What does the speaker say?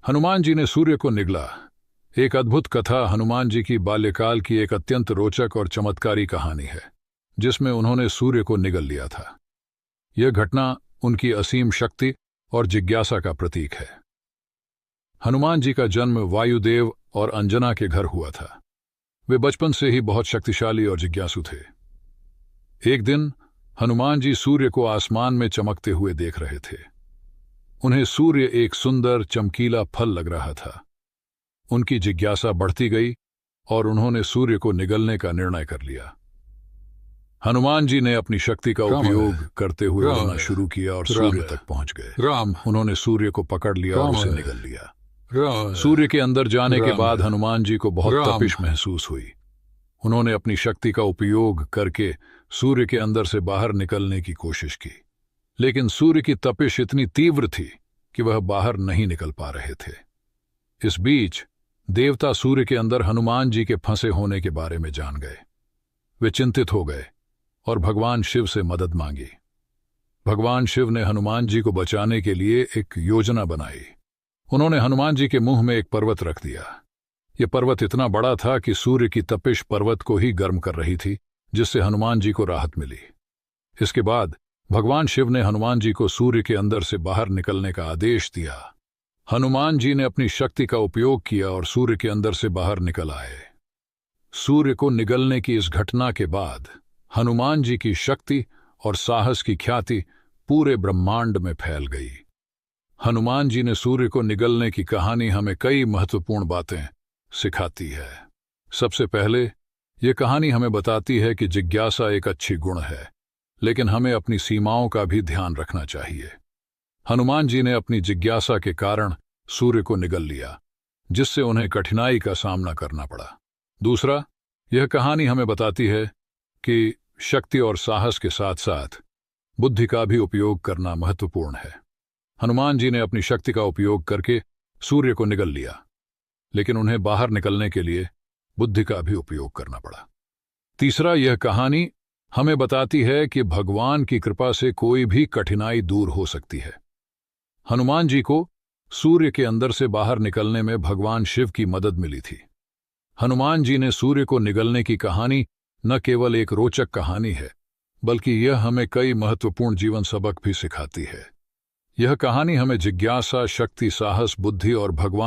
हनुमान जी ने सूर्य को निगला। एक अद्भुत कथा हनुमान जी की बाल्यकाल की एक अत्यंत रोचक और चमत्कारी कहानी है, जिसमें उन्होंने सूर्य को निगल लिया था। यह घटना उनकी असीम शक्ति और जिज्ञासा का प्रतीक है। हनुमान जी का जन्म वायुदेव और अंजना के घर हुआ था। वे बचपन से ही बहुत शक्तिशाली और जिज्ञासु थे। एक दिन हनुमान जी सूर्य को आसमान में चमकते हुए देख रहे थे। उन्हें सूर्य एक सुंदर चमकीला फल लग रहा था। उनकी जिज्ञासा बढ़ती गई और उन्होंने सूर्य को निगलने का निर्णय कर लिया। हनुमान जी ने अपनी शक्ति का उपयोग करते हुए उड़ना शुरू किया और सूर्य तक पहुंच गए। उन्होंने सूर्य को पकड़ लिया और उसे निगल लिया। सूर्य के अंदर जाने के बाद हनुमान जी को बहुत तपिश महसूस हुई। उन्होंने अपनी शक्ति का उपयोग करके सूर्य के अंदर से बाहर निकलने की कोशिश की, लेकिन सूर्य की तपिश इतनी तीव्र थी कि वह बाहर नहीं निकल पा रहे थे। इस बीच देवता सूर्य के अंदर हनुमान जी के फंसे होने के बारे में जान गए। वे चिंतित हो गए और भगवान शिव से मदद मांगी। भगवान शिव ने हनुमान जी को बचाने के लिए एक योजना बनाई। उन्होंने हनुमान जी के मुंह में एक पर्वत रख दिया। यह पर्वत इतना बड़ा था कि सूर्य की तपिश पर्वत को ही गर्म कर रही थी, जिससे हनुमान जी को राहत मिली। इसके बाद भगवान शिव ने हनुमान जी को सूर्य के अंदर से बाहर निकलने का आदेश दिया। हनुमान जी ने अपनी शक्ति का उपयोग किया और सूर्य के अंदर से बाहर निकल आए। सूर्य को निगलने की इस घटना के बाद हनुमान जी की शक्ति और साहस की ख्याति पूरे ब्रह्मांड में फैल गई। हनुमान जी ने सूर्य को निगलने की कहानी हमें कई महत्वपूर्ण बातें सिखाती है। सबसे पहले यह कहानी हमें बताती है कि जिज्ञासा एक अच्छी गुण है, लेकिन हमें अपनी सीमाओं का भी ध्यान रखना चाहिए। हनुमान जी ने अपनी जिज्ञासा के कारण सूर्य को निगल लिया, जिससे उन्हें कठिनाई का सामना करना पड़ा। दूसरा, यह कहानी हमें बताती है कि शक्ति और साहस के साथ साथ बुद्धि का भी उपयोग करना महत्वपूर्ण है। हनुमान जी ने अपनी शक्ति का उपयोग करके सूर्य को निगल लिया, लेकिन उन्हें बाहर निकलने के लिए बुद्धि का भी उपयोग करना पड़ा। तीसरा, यह कहानी हमें बताती है कि भगवान की कृपा से कोई भी कठिनाई दूर हो सकती है। हनुमान जी को सूर्य के अंदर से बाहर निकलने में भगवान शिव की मदद मिली थी। हनुमान जी ने सूर्य को निगलने की कहानी न केवल एक रोचक कहानी है, बल्कि यह हमें कई महत्वपूर्ण जीवन सबक भी सिखाती है। यह कहानी हमें जिज्ञासा, शक्ति, साहस, बुद्धि और भगवान